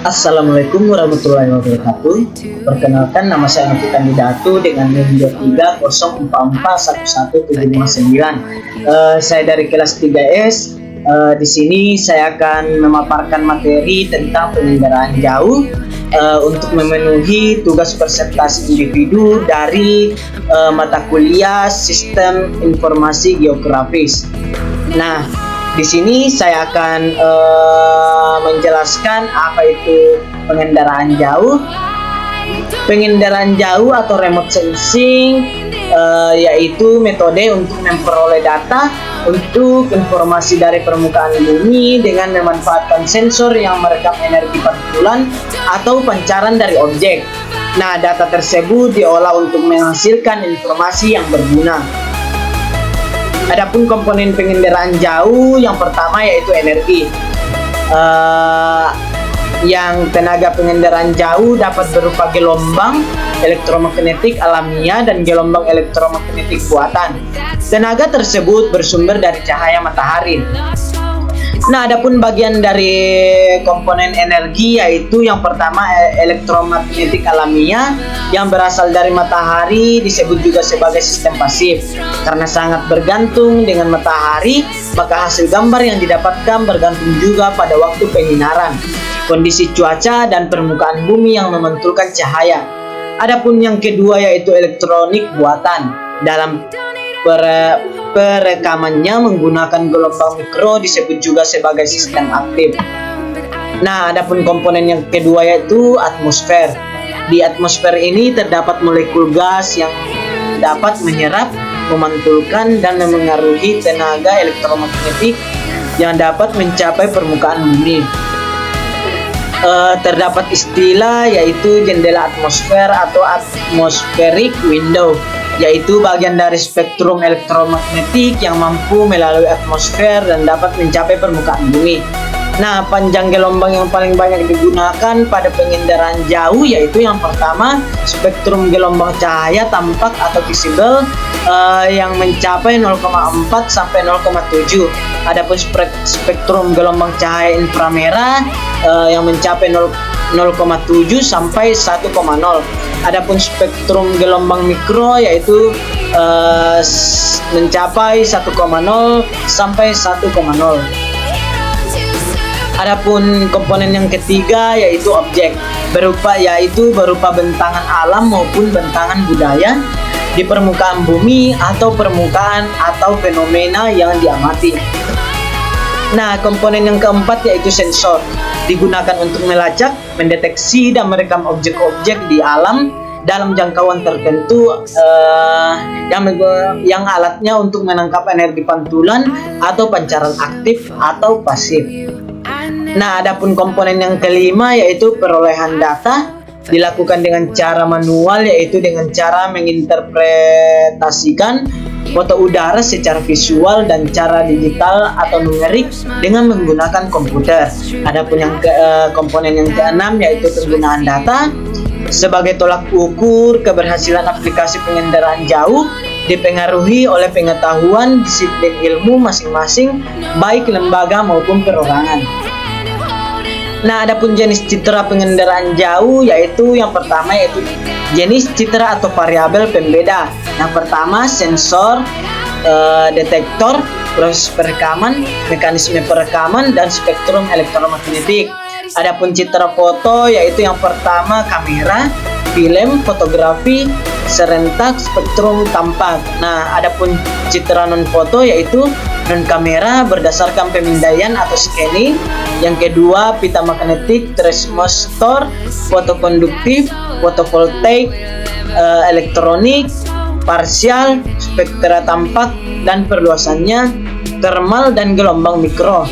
Assalamualaikum warahmatullahi wabarakatuh. Perkenalkan, nama saya Novi Kandidatu dengan NIM 23041179. Saya dari kelas 3S. Di sini saya akan memaparkan materi tentang pengendaraan jauh untuk memenuhi tugas presentasi individu dari mata kuliah Sistem Informasi Geografis. Nah, di sini saya akan menjelaskan apa itu pengendaraan jauh. Pengendaraan jauh atau remote sensing yaitu metode untuk memperoleh data untuk informasi dari permukaan bumi dengan memanfaatkan sensor yang merekam energi pantulan atau pancaran dari objek. Nah, data tersebut diolah untuk menghasilkan informasi yang berguna. Adapun komponen pengendaraan jauh, yang pertama yaitu energi. Yang tenaga pengendaraan jauh dapat berupa gelombang elektromagnetik alamiah dan gelombang elektromagnetik buatan. Tenaga tersebut bersumber dari cahaya matahari. Nah, adapun bagian dari komponen energi yaitu yang pertama elektromagnetik alamiah yang berasal dari matahari disebut juga sebagai sistem pasif. Karena sangat bergantung dengan matahari, maka hasil gambar yang didapatkan bergantung juga pada waktu penyinaran, kondisi cuaca dan permukaan bumi yang memantulkan cahaya. Adapun yang kedua yaitu elektronik buatan. Dalam perekamannya menggunakan gelombang mikro disebut juga sebagai sistem aktif. Nah, adapun komponen yang kedua yaitu atmosfer. Di atmosfer ini terdapat molekul gas yang dapat menyerap, memantulkan dan memengaruhi tenaga elektromagnetik yang dapat mencapai permukaan bumi. Terdapat istilah yaitu jendela atmosfer atau atmospheric window, yaitu bagian dari spektrum elektromagnetik yang mampu melalui atmosfer dan dapat mencapai permukaan bumi. Nah, panjang gelombang yang paling banyak digunakan pada pengendaraan jauh yaitu yang pertama spektrum gelombang cahaya tampak atau visible yang mencapai 0,4 sampai 0,7. Adapun spektrum gelombang cahaya inframerah yang mencapai 0,7 sampai 1,0. Adapun spektrum gelombang mikro yaitu mencapai 1,0 sampai 1,0. Adapun komponen yang ketiga yaitu objek, berupa bentangan alam maupun bentangan budaya di permukaan bumi atau permukaan atau fenomena yang diamati. Nah, komponen yang keempat yaitu sensor, digunakan untuk melacak, mendeteksi dan merekam objek-objek di alam dalam jangkauan tertentu yang alatnya untuk menangkap energi pantulan atau pancaran aktif atau pasif. Nah, adapun komponen yang kelima yaitu perolehan data, dilakukan dengan cara manual yaitu dengan cara menginterpretasikan foto udara secara visual dan cara digital atau numerik dengan menggunakan komputer. Adapun yang komponen yang keenam yaitu penggunaan data sebagai tolak ukur keberhasilan aplikasi pengendaraan jauh dipengaruhi oleh pengetahuan disiplin ilmu masing-masing baik lembaga maupun perorangan. Nah, adapun jenis citra pengendaraan jauh yaitu yang pertama yaitu jenis citra atau variabel pembeda. Yang pertama sensor, detektor, proses perekaman, mekanisme perekaman dan spektrum elektromagnetik. Adapun citra foto yaitu yang pertama kamera, film, fotografi, serentak, spektrum tampak. Nah, adapun citra non foto yaitu non kamera berdasarkan pemindaian atau scanning. Yang kedua pita magnetik, transistor, fotokonduktif, fotovoltaik, elektronik, parsial, spektra tampak dan perluasannya, thermal dan gelombang mikro.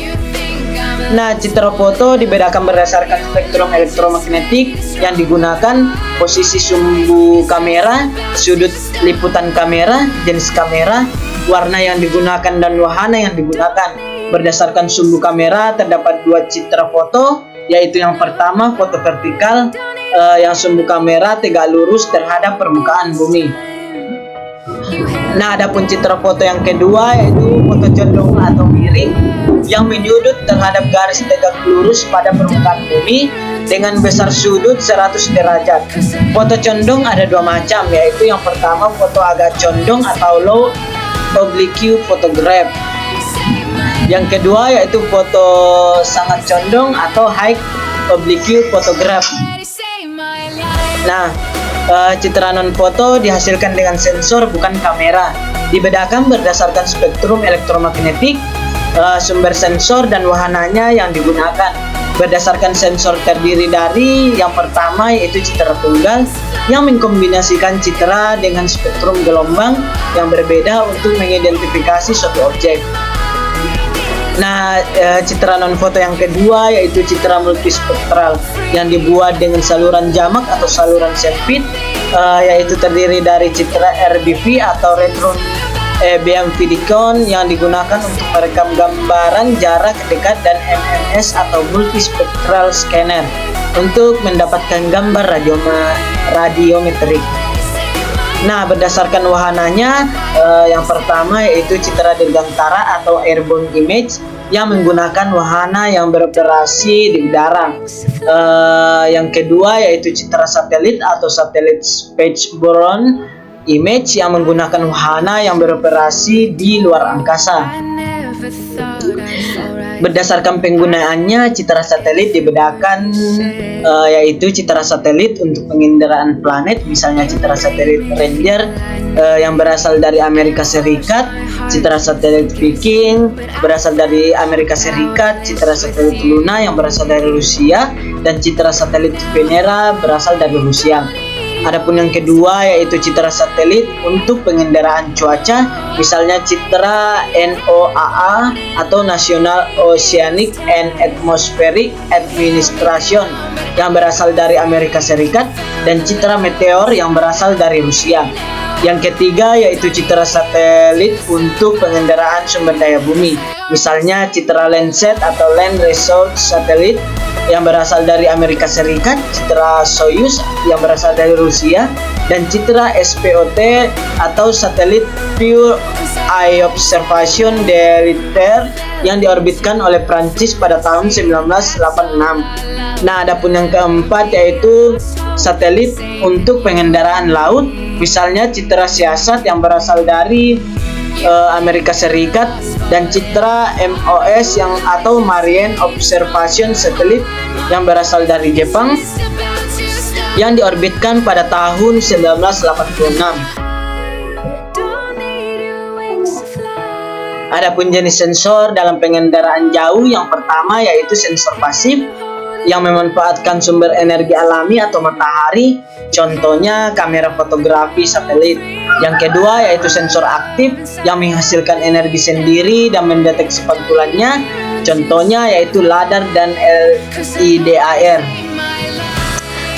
Nah, citra foto dibedakan berdasarkan spektrum elektromagnetik yang digunakan, posisi sumbu kamera, sudut liputan kamera, jenis kamera, warna yang digunakan dan wahana yang digunakan. Berdasarkan sumbu kamera terdapat dua citra foto, yaitu yang pertama foto vertikal yang sumbu kamera tegak lurus terhadap permukaan bumi. Nah, adapun citra foto yang kedua yaitu foto condong atau miring yang menyudut terhadap garis tegak lurus pada permukaan bumi. dengan besar sudut 100 derajat. Foto condong ada dua macam, yaitu yang pertama foto agak condong atau low oblique photograph. Yang kedua yaitu foto sangat condong atau high oblique photograph. Nah, citra non-foto dihasilkan dengan sensor bukan kamera. Dibedakan berdasarkan spektrum elektromagnetik, sumber sensor dan wahananya yang digunakan. Berdasarkan sensor terdiri dari yang pertama yaitu citra tunggal yang mengkombinasikan citra dengan spektrum gelombang yang berbeda untuk mengidentifikasi suatu objek. Nah, citra non-foto yang kedua yaitu citra multispektral yang dibuat dengan saluran jamak atau saluran sempit, yaitu terdiri dari citra RBV atau retro beam vidicon yang digunakan untuk merekam gambaran jarak dekat dan MMS atau multispectral scanner untuk mendapatkan gambar radiometrik. Nah, berdasarkan wahananya, yang pertama yaitu citra dirgantara atau airborne image yang menggunakan wahana yang beroperasi di udara. Yang kedua yaitu citra satelit atau satelit spaceborne image yang menggunakan wahana yang beroperasi di luar angkasa. Berdasarkan penggunaannya, citra satelit dibedakan yaitu citra satelit untuk penginderaan planet, misalnya citra satelit Ranger yang berasal dari Amerika Serikat, citra satelit Viking berasal dari Amerika Serikat, citra satelit Luna yang berasal dari Rusia, dan citra satelit Venera berasal dari Rusia. Adapun yang kedua yaitu citra satelit untuk pengendaraan cuaca, misalnya citra NOAA atau National Oceanic and Atmospheric Administration yang berasal dari Amerika Serikat, dan citra meteor yang berasal dari Rusia. Yang ketiga yaitu citra satelit untuk pengendaraan sumber daya bumi, misalnya citra Landsat atau Land Resource Satellite yang berasal dari Amerika Serikat, citra Soyuz yang berasal dari Rusia, dan citra SPOT atau satelit Pure Eye Observation de l'Ether yang diorbitkan oleh Prancis pada tahun 1986. Nah, adapun yang keempat yaitu satelit untuk pengendaraan laut, misalnya citra Siasat yang berasal dari Amerika Serikat, dan citra MOS yang atau Marine Observation Satellite yang berasal dari Jepang yang diorbitkan pada tahun 1986. Adapun jenis sensor dalam pengendaraan jauh, yang pertama yaitu sensor pasif yang memanfaatkan sumber energi alami atau matahari, contohnya kamera fotografi satelit. Yang kedua yaitu sensor aktif yang menghasilkan energi sendiri dan mendeteksi pantulannya, contohnya yaitu LiDAR dan LiDAR.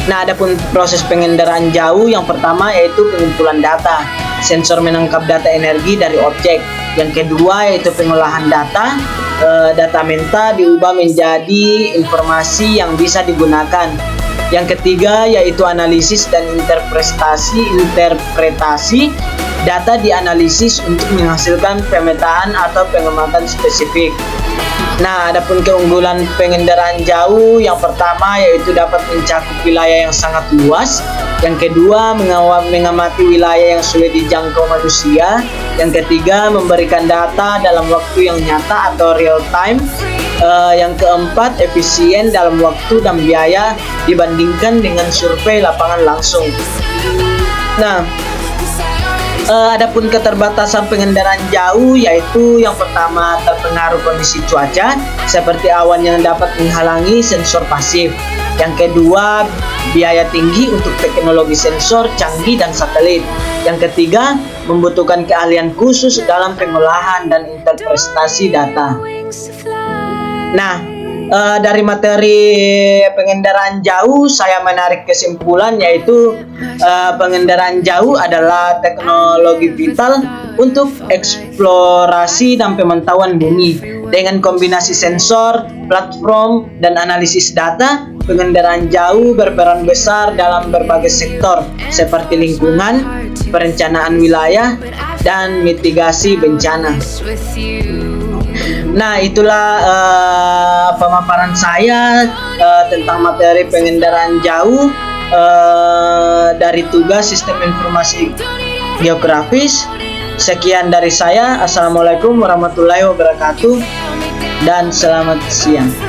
Nah, adapun proses pengendaraan jauh, yang pertama yaitu pengumpulan data. Sensor menangkap data energi dari objek. Yang kedua yaitu pengolahan data. Data menta diubah menjadi informasi yang bisa digunakan. Yang ketiga yaitu analisis dan interpretasi. Data dianalisis untuk menghasilkan pemetaan atau pengamatan spesifik. Nah, adapun keunggulan pengendaraan jauh, yang pertama yaitu dapat mencakup wilayah yang sangat luas. Yang kedua, mengamati wilayah yang sulit dijangkau manusia. Yang ketiga, memberikan data dalam waktu yang nyata atau real time. Yang keempat, efisien dalam waktu dan biaya dibandingkan dengan survei lapangan langsung. Nah, adapun keterbatasan pengendaraan jauh yaitu yang pertama terpengaruh kondisi cuaca seperti awan yang dapat menghalangi sensor pasif. Yang kedua, biaya tinggi untuk teknologi sensor canggih dan satelit. Yang ketiga, membutuhkan keahlian khusus dalam pengolahan dan interpretasi data. Nah, dari materi pengendaraan jauh saya menarik kesimpulan yaitu pengendaraan jauh adalah teknologi vital untuk eksplorasi dan pemantauan bumi. Dengan kombinasi sensor, platform, dan analisis data, pengendaraan jauh berperan besar dalam berbagai sektor seperti lingkungan, perencanaan wilayah, dan mitigasi bencana. Nah, itulah pemaparan saya tentang materi pengendaraan jauh dari tugas Sistem Informasi Geografis. Sekian dari saya. Assalamualaikum warahmatullahi wabarakatuh dan selamat siang.